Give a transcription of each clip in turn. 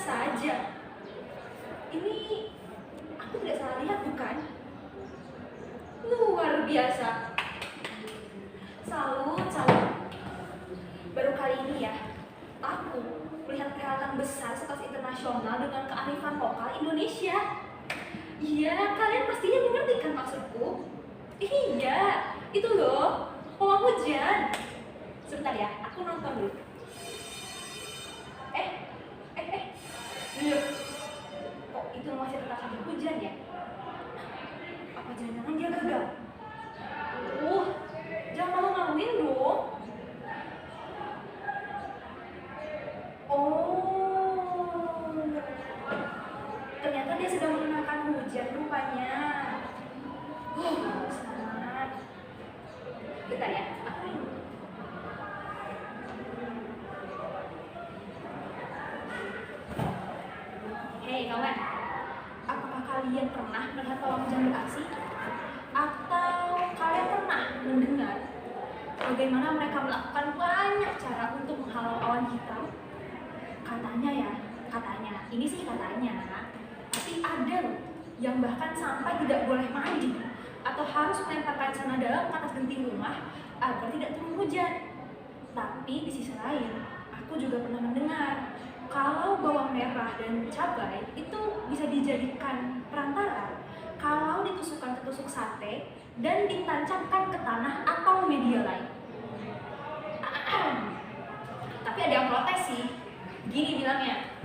saja. Ini aku tidak salah lihat bukan? Luar biasa. Salut. Baru kali ini ya, aku melihat perhelatan besar sekelas internasional dengan kearifan lokal Indonesia. Iya, kalian pastinya mengerti kan maksudku? Iya, itu loh, pawang hujan. Sebentar ya, aku nonton dulu. Loh, kok itu masih tetap saja hujan ya? Apa jangan-jangan dia gagal? Jangan malu-maluin dong. Ternyata dia sedang menenangkan hujan rupanya. Selamat. Bentar ya, aku ini. Hei kawan, apakah kalian pernah melihat pawang hujan beraksi? Atau kalian pernah mendengar bagaimana mereka melakukan banyak cara untuk menghalau awan hitam? Katanya, ini sih katanya, tapi ada loh yang bahkan sampai tidak boleh mandi atau harus melemparkan celana dalam ke atas genting rumah agar tidak turun hujan. Tapi di sisi lain, aku juga pernah mendengar kalau bawang merah dan cabai itu bisa dijadikan perantara kalau ditusukkan ke tusuk sate dan ditancapkan ke tanah atau media lain. Tapi ada yang protes sih. Gini bilangnya,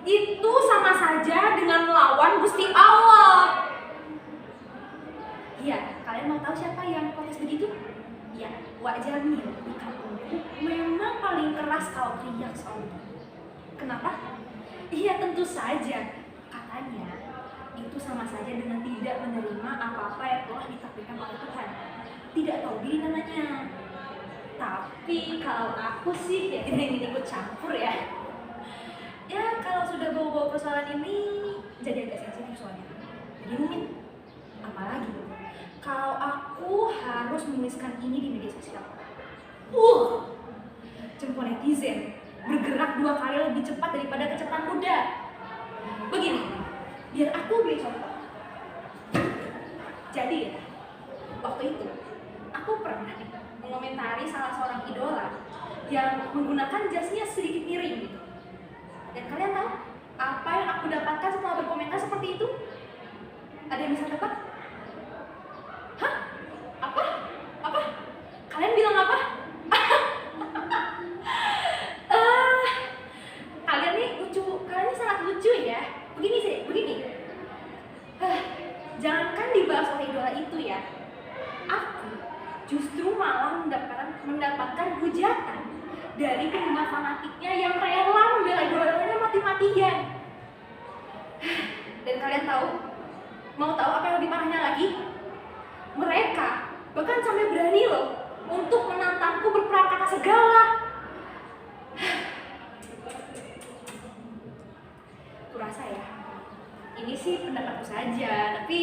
itu sama saja dengan melawan Gusti Allah. Iya, kalian mau tahu siapa yang protes begitu? Ya, Wak Jamil di kampungku memang paling keras kalau teriak soal itu. Kenapa? Iya, tentu saja. Katanya, itu sama saja dengan tidak menerima apa-apa yang telah ditakdirkan oleh Tuhan. Tidak tahu diri namanya. Tapi kalau aku sih ya tidak ingin ikut campur ya. Ya kalau sudah bawa-bawa persoalan ini jadi agak sensitif soalnya. Jadi rumit. Apalagi kalau aku harus menuliskan ini di media sosial. Jempol netizen bergerak 2 kali lebih cepat daripada kecepatan kuda. Begini, biar aku beri contoh. Jadi ya, waktu itu aku pernah mengomentari salah seorang idola yang menggunakan jasnya sedikit miring gitu. Dan kalian tahu apa yang aku dapatkan setelah berkomentar seperti itu? Ada yang bisa tebak? Hah? Apa? Kalian bilang apa? Kalian nih lucu, kalian ini sangat lucu ya. Begini. Jangankan dibahas oleh idola itu ya. Aku justru malah mendapatkan hujatan dari penggemar fanatiknya yang rela membela idolanya mati-matian. Dan kalian mau tahu apa yang lebih parahnya lagi? Mereka bahkan sampai berani loh untuk menantangku berprangkata segala. Kurasa ya, ini sih pendapatku saja, tapi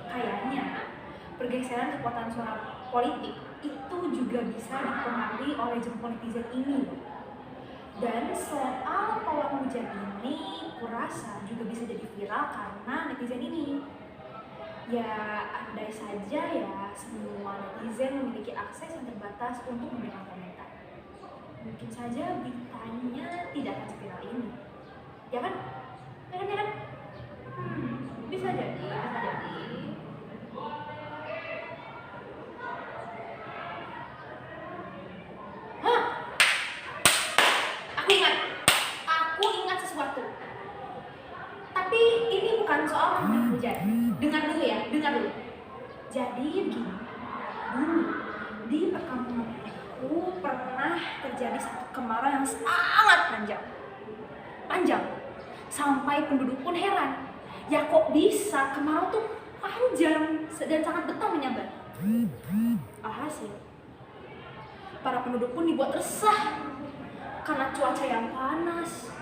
kayaknya pergeseran kekuatan suara politik itu juga bisa dipengaruhi oleh jempol netizen ini. Dan soal pawang hujan ini, kurasa juga bisa jadi viral karena netizen ini. Ya, andai saja ya semua netizen memiliki akses yang terbatas untuk memberikan komentar, mungkin saja beritanya tidak akan seviral ini. Ya kan? Bisa jadi. Aku ingat sesuatu. Tapi ini bukan soal pawang hujan. Dengar dulu. Jadi begini, dulu di perkampungan aku pernah terjadi satu kemarau yang sangat panjang. Sampai penduduk pun heran. Ya kok bisa kemarau tuh panjang dan sangat betah menyambar. Alhasil, para penduduk pun dibuat resah karena cuaca yang panas,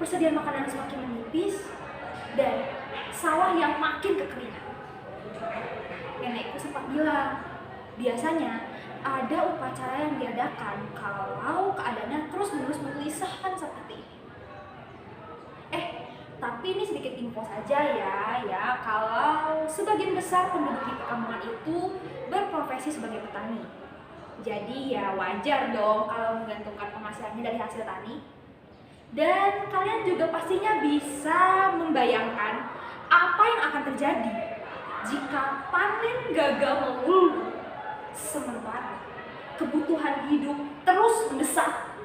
persediaan makanan yang semakin menipis, dan sawah yang makin kekeringan. Nenekku sempat bilang, biasanya ada upacara yang diadakan kalau keadaannya terus-menerus menggelisahkan seperti ini. Tapi ini sedikit info saja ya, kalau sebagian besar penduduk di perkampungan itu berprofesi sebagai petani. Jadi ya wajar dong kalau menggantungkan penghasilannya dari hasil tani. Dan kalian juga pastinya bisa membayangkan apa yang akan terjadi jika panen gagal melulu, sementara kebutuhan hidup terus mendesak.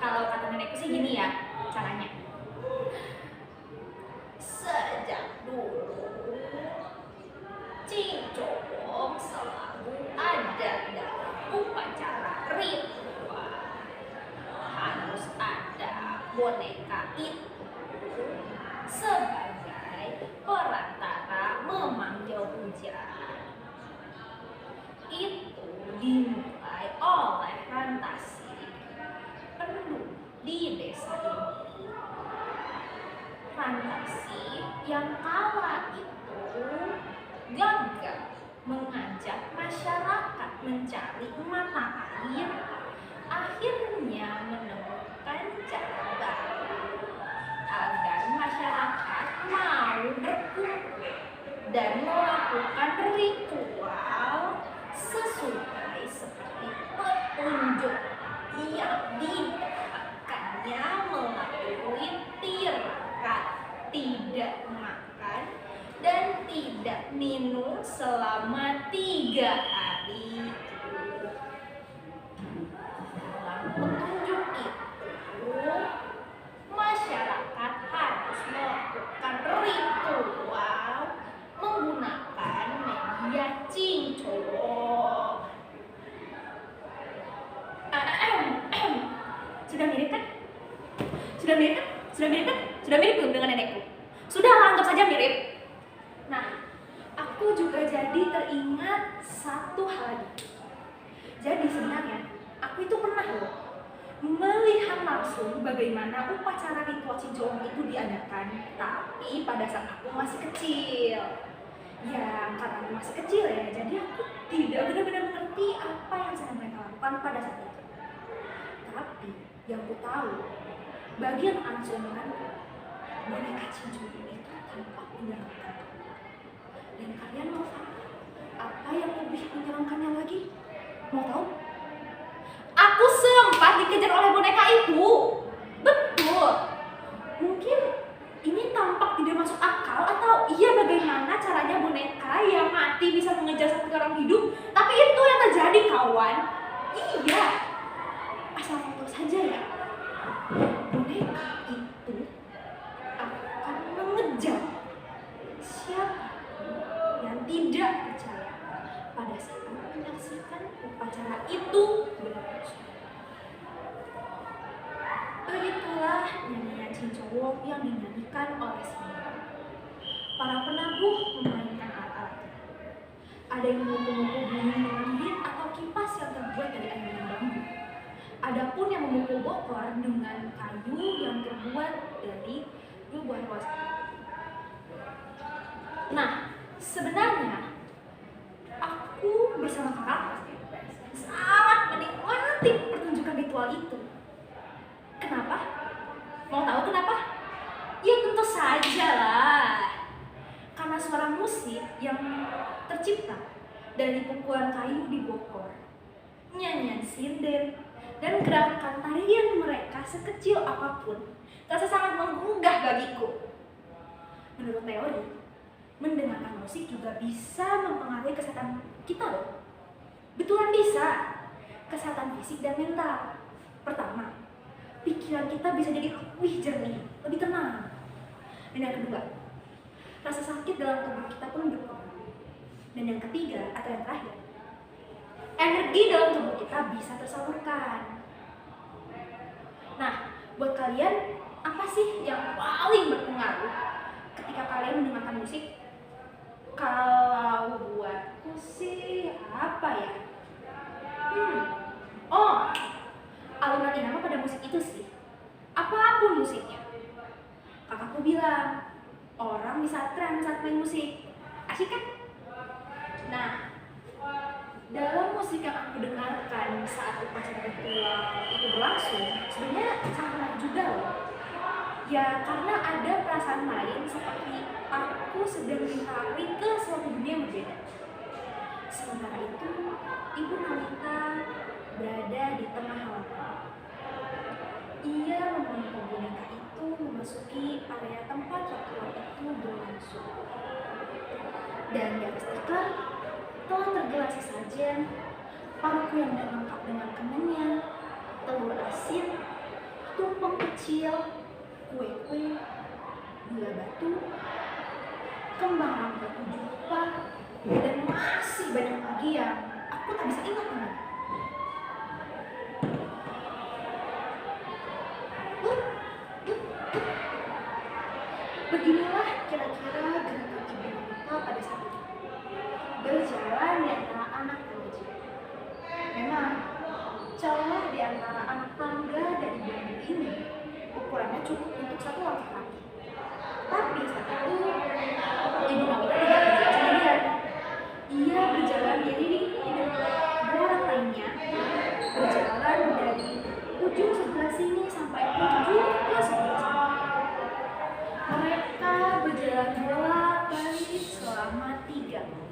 Kalau kata nenekku sih gini ya caranya. Sejak dulu cincong selalu ada dalam upacara ritual. Harus ada boneka itu sebagai perantara memanggil hujan. Itu dimulai oleh Rantasi, penduduk di desa ini. Rantasi yang kala itu gagal mengajak masyarakat mencari mata air, akhirnya menemukan cara baru agar masyarakat mau berkumpul dan melakukan ritual sesuai seperti petunjuk yang didapatkannya melalui tirakat tidak makan dan tidak minum selama 3 hari. Dalam petunjuk itu, masyarakat harus melakukan ritual menggunakan media cincong. Sudah mirip kan? Sudah mirip kan? Sudah mirip kan? Sudah mirip belum dengan nenekku? Sudah, anggap saja mirip. Nah, aku juga jadi teringat satu hal lagi. Jadi sebenarnya aku itu pernah loh melihat langsung bagaimana upacara ritual cincong itu diadakan, tapi pada saat aku masih kecil. Ya, karena aku masih kecil ya, jadi aku tidak benar-benar mengerti apa yang sedang mereka lakukan pada saat itu. Tapi yang ku tahu, bagi anak seumuran, boneka cincong itu tampak menyeramkan. Dan kalian mau tahu apa yang lebih menyeramkannya lagi? Mau tahu? Aku sempat dikejar oleh boneka itu. Betul. Mungkin ini tampak tidak masuk akal, atau iya bagaimana caranya boneka yang mati bisa mengejar satu orang hidup. Tapi itu yang terjadi, kawan. Iya. Asal tahu saja ya, boneka itu akan mengejar siapa yang tidak percaya pada saat menyaksikan upacara itu berlangsung. Begitulah nyanyian cincong yang dinyanyikan oleh semua. Para penabuh memainkan alat-alat. Ada yang memukul-mukul bumi dengan bit atau kipas yang terbuat dari ayunan bambu. Adapun yang memukul bokor dengan kayu yang terbuat dari 2 buah ruas. Nah, sebenarnya aku bersama kakak sangat menikmati pertunjukan ritual itu. Kenapa? Mau tahu kenapa? Ya tentu saja lah. Karena suara musik yang tercipta dari pukulan kayu di bokor, nyanyian sinden, dan gerakan tarian mereka sekecil apapun terasa sangat menggugah bagiku. Menurut teori, mendengarkan musik juga bisa mempengaruhi kesehatan kita loh. Betulan bisa. Kesehatan fisik dan mental. Pertama, pikiran kita bisa jadi lebih jernih, lebih tenang. Dan yang kedua, rasa sakit dalam tubuh kita pun berkurang. Dan yang ketiga atau yang terakhir, energi dalam tubuh kita bisa tersalurkan. Nah, buat kalian, apa sih yang paling berpengaruh ketika kalian mendengarkan musik? Kalau buatku sih apa ya? Alunan irama pada musik itu sih. Apapun musiknya. Kakakku bilang, orang bisa tren saat main musik. Asik kan? Nah, dalam musik yang aku dengarkan saat upacara ritual itu berlangsung, sebenarnya sangat menarik juga loh. Ya, karena ada perasaan lain seperti aku sedang ditarik ke suatu dunia yang berbeda. Sementara itu, Ibu Nawita berada di tengah halaman. Ia membawa boneka itu memasuki area tempat ritual itu berlangsung. Dan di atas tikar telah tergelar sesajen, paruku yang lengkap dengan kemenyan, telur asin, tumpeng kecil, kue-kue, gula batu, kembang rangka 7 rupa, dan masih banyak lagi yang aku tak bisa ingat namanya. Beginilah kira-kira gerakan Ibu Nawita pada saat itu, berjalan di antara anak remaja. Memang, celah di antara anak tangga dari bambu ini ukurannya cukup untuk satu laki-laki. Tapi saat itu, Ibu Nawita tidak berjalan sendirian. Ia berjalan diiringi dengan dua orang lainnya, berjalan dari ujung sebelah sini sampai ujung ke sebelah sana. Mereka berjalan bolak-balik selama 3 menit.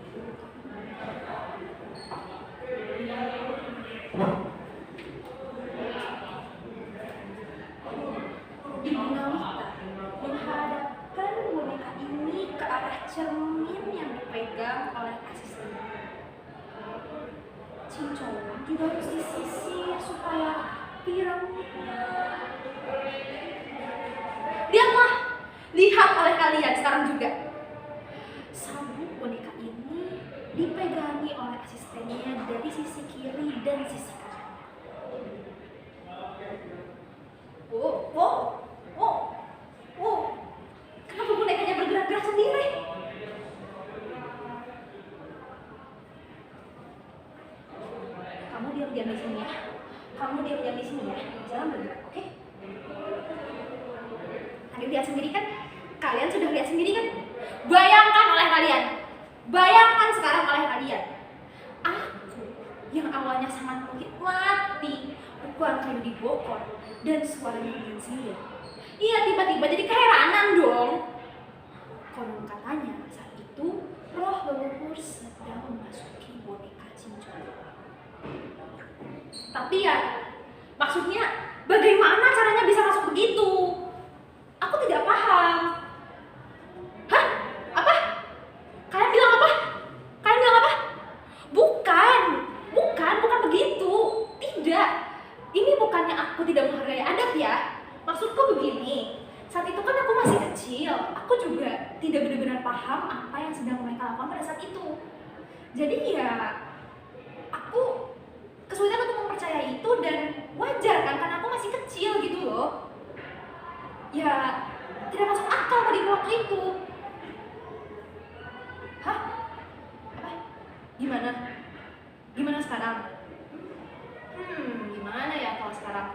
Ibu Nawita menghadapkan boneka ini ke arah cermin yang dipegang oleh asistennya. Cincong juga harus disisir supaya rapi rambutnya. Lihatlah, lihat oleh kalian sekarang juga. Sabuk boneka ini dipegangi oleh asistennya dari sisi kiri dan sisi kanan. Kenapa bonekanya bergerak-gerak sendiri? Kamu diam-diam di sini ya. Kamu diam-diam di sini ya. Jangan bergerak, oke? Tadi lihat sendiri kan? Kalian sudah lihat sendiri kan? Bayangkan oleh kalian. Bayangkan sekarang oleh kalian. Aku yang awalnya sangat menikmati ukuran kayu di bokor dan suaranya yang silir. Iya, tiba-tiba jadi keheranan dong. Konon katanya saat itu roh leluhur sedang memasuki boneka cincong. Tapi ya, maksudnya bagaimana caranya bisa masuk begitu? Aku tidak paham. Hah? Apa? Kalian bilang apa? Kalian bilang apa? Bukan begitu. Tidak. Ini bukannya aku tidak menghargai adat ya. Maksudku begini, saat itu kan aku masih kecil. Aku juga tidak benar-benar paham apa yang sedang mereka lakukan pada saat itu. Jadi ya, aku kesulitan untuk mempercayai itu dan wajar kan, karena aku masih kecil gitu loh. Ya, tidak masuk akal bagi waktu itu. Hah? Apa? Gimana? Gimana sekarang? Gimana ya kalau sekarang?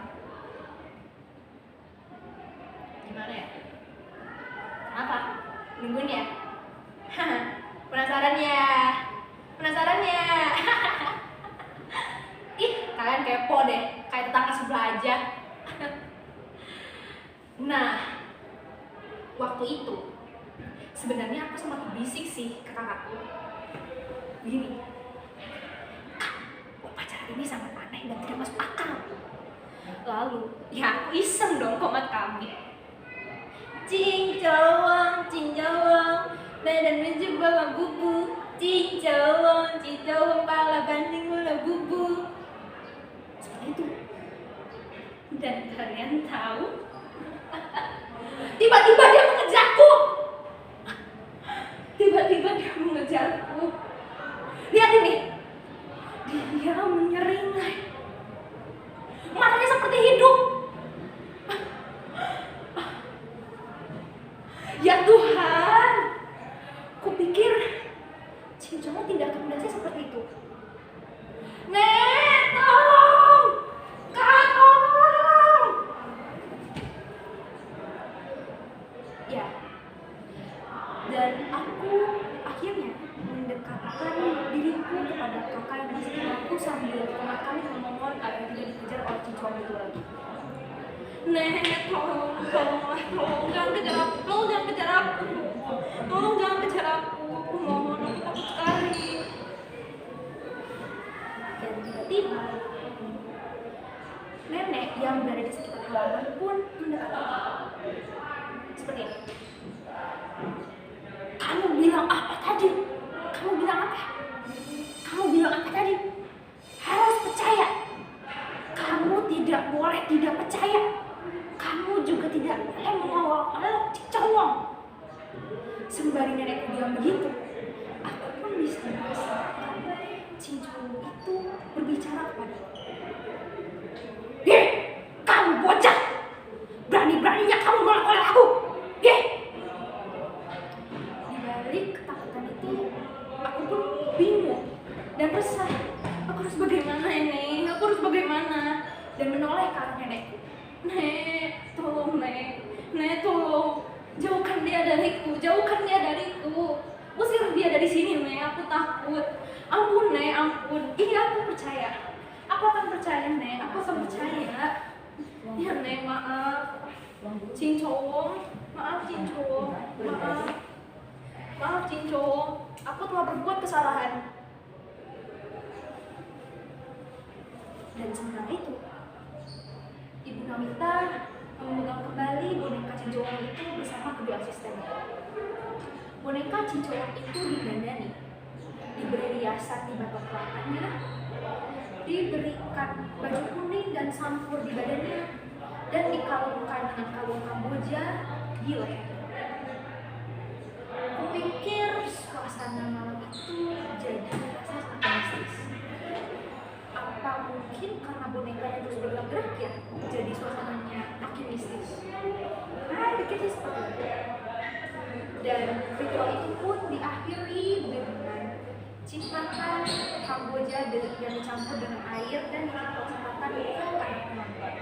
Gimana ya? Kenapa? Nungguin ya? Penasaran ya? Penasaran ya? Ih, kalian kepo deh, kayak tetangga sebelah aja. Nah, waktu itu sebenarnya aku sempat bisik sih ke kakakku. Begini, upacara ini sangat aneh dan tidak masuk akal. Lalu, ya aku iseng dong komat kami. Cincawang, badan menjebak bang bubu. Cincawang, pala banding mula bubu. Seperti itu. Dan kalian tahu? Tiba-tiba dia mengejarku. Lihat ini. Dia menyeringai. Matanya seperti hidup. Ya Tuhan, kupikir cincongnya tidak akan berdasi seperti itu. Nek, tolong! Kak, tolong! Ya, dan aku akhirnya mendekatkan diri kepada kakak yang masih aku sambil pemat kami memohon agar tidak dikejar oleh cincong itu lagi. Nek, tolong, jangan kejar aku, tolong jangan kejar aku, tolong jangan kejar aku mohon, aku takut sekali. Dan tiba-tiba nenek yang berada di sekitar halaman pun mendekati. Seperti ini. Kamu bilang apa tadi? Kamu bilang apa? Kamu bilang apa tadi? Harus percaya. Kamu tidak boleh tidak percaya. Kamu juga tidak boleh mengolok-olok cicowong. Sembari nenekku bilang begitu, aku pun bisa merasakan cincong itu berbicara kepadaku. Hei, kamu bocah! Berani-beraninya kamu melakukan aku! Hei! Di balik ketakutan itu, aku pun bingung dan resah. Aku harus bagaimana ini? Aku harus bagaimana? Dan menoleh ke arah nenekku. Nek, tolong Nek. Nek, tolong. Jauhkan dia dariku, jauhkan dia dariku. Usir dia dari sini, Nek. Aku takut. Ampun, Nek, ampun. Ini aku percaya. Aku akan percaya, Nek. Aku akan percaya. Ya, Nek, maaf. Cincong, maaf Cincong. Maaf Cincong. Aku telah berbuat kesalahan. Dan sementara itu, Ibu Nawita memegang kembali boneka cincong itu bersama kedua asistennya. Boneka cincong itu didandani, diberi riasan di batok kelapanya, diberikan baju kuning dan sampur di badannya, dan dikalungkan dengan kalung Kamboja di lehernya. Kupikir suasana malam itu jadi rasa sangat mistis. Apa mungkin karena bonekanya terus bergerak-gerak ya, jadi suasananya makin mistis? Pikirnya seperti itu. Dan ritual itu pun diakhiri dengan cipratan Kamboja yang dicampur dengan air dan disemprotkan ke anak penonton.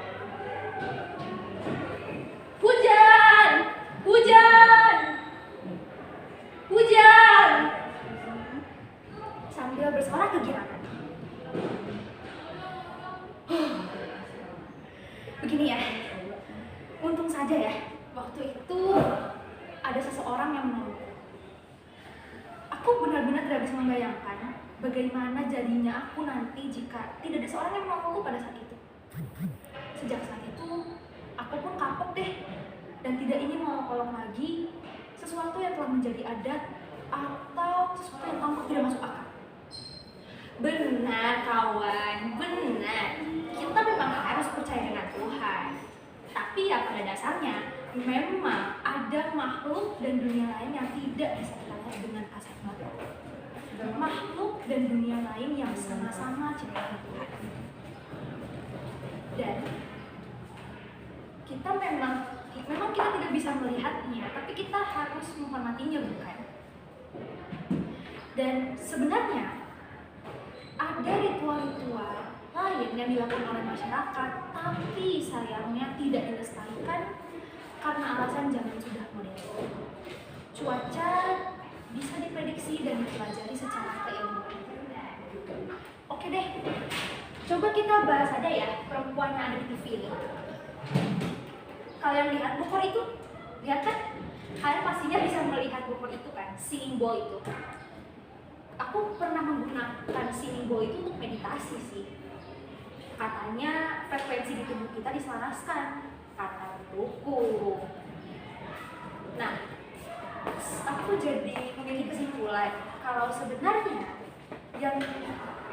Hujan! Hujan! Hujan! Sambil bersorak kegirangan. Begini ya, untung saja ya, waktu itu ada seseorang yang menolongku. Aku benar-benar tidak bisa membayangkan bagaimana jadinya aku nanti jika tidak ada seorang yang menolongku pada saat itu. Sejak saat itu, aku pun kapok deh dan tidak ingin mengolok lagi sesuatu yang telah menjadi adat atau sesuatu yang tampak tidak masuk akal. Benar kawan, benar. Kita memang harus percaya dengan Tuhan. Tapi ya pada dasarnya memang ada makhluk dan dunia lain yang tidak bisa kita lihat dengan kasat mata. Makhluk dan dunia lain yang sama-sama ciptaan Tuhan. Dan kita memang kita tidak bisa melihatnya, tapi kita harus menghormatinya, bukan? Dan sebenarnya ada ritual-ritual lain yang dilakukan oleh masyarakat, tapi sayangnya tidak dilestarikan karena alasan zaman sudah modern. Cuaca bisa diprediksi dan dipelajari secara keilmuan. Oke deh, coba kita bahas aja ya perempuan yang ada di TV ini. Kalian lihat bokor itu? Lihat kan? Kalian pastinya bisa melihat bokor itu kan? Singing bowl itu. Aku pernah menggunakan singing bowl itu untuk meditasi sih. Katanya frekuensi di tubuh kita diselaraskan, kata buku. Nah, aku jadi memiliki kesimpulan kalau sebenarnya yang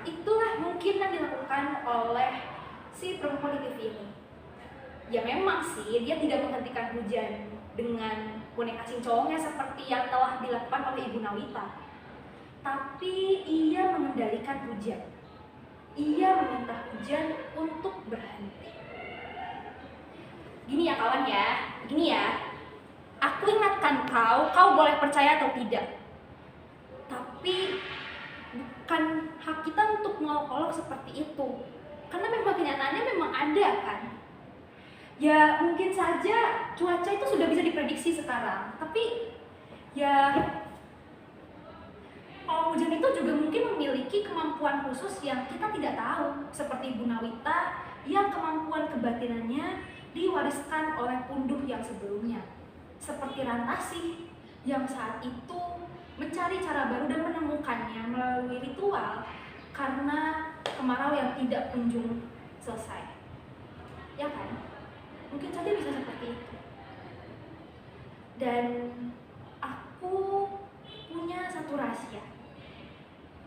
itulah mungkin yang dilakukan oleh si perempuan di TV ini. Ya memang sih dia tidak menghentikan hujan dengan boneka cincongnya seperti yang telah dilakukan oleh Ibu Nawita. Tapi ia mengendalikan hujan. Ia meminta hujan untuk berhenti. Gini ya kawan ya, gini ya. Aku ingatkan kau boleh percaya atau tidak. Tapi bukan hak kita untuk mengolok-olok seperti itu. Karena memang kenyataannya memang ada kan. Ya mungkin saja cuaca itu sudah bisa diprediksi sekarang. Tapi ya Pawang hujan itu juga mungkin memiliki kemampuan khusus yang kita tidak tahu, seperti Bu Nawita yang kemampuan kebatinannya diwariskan oleh punduh yang sebelumnya, seperti Rantasih yang saat itu mencari cara baru dan menemukannya melalui ritual karena kemarau yang tidak kunjung selesai. Ya kan? Mungkin saja bisa seperti itu. Dan aku punya satu rahasia.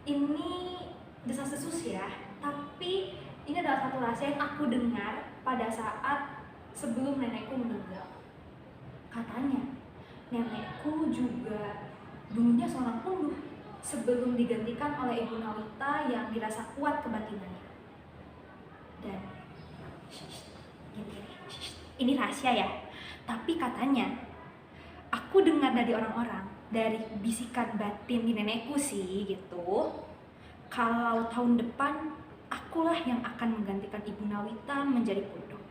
Ini desas-desus ya, tapi ini adalah satu rahasia yang aku dengar pada saat sebelum nenekku meninggal. Katanya, nenekku juga dulunya seorang punduh sebelum digantikan oleh Ibu Nawita yang dirasa kuat kebatinannya. Dan ini rahasia ya, tapi katanya aku dengar dari orang-orang, dari bisikan batin di nenekku sih gitu, kalau tahun depan akulah yang akan menggantikan Ibu Nawita menjadi punduh.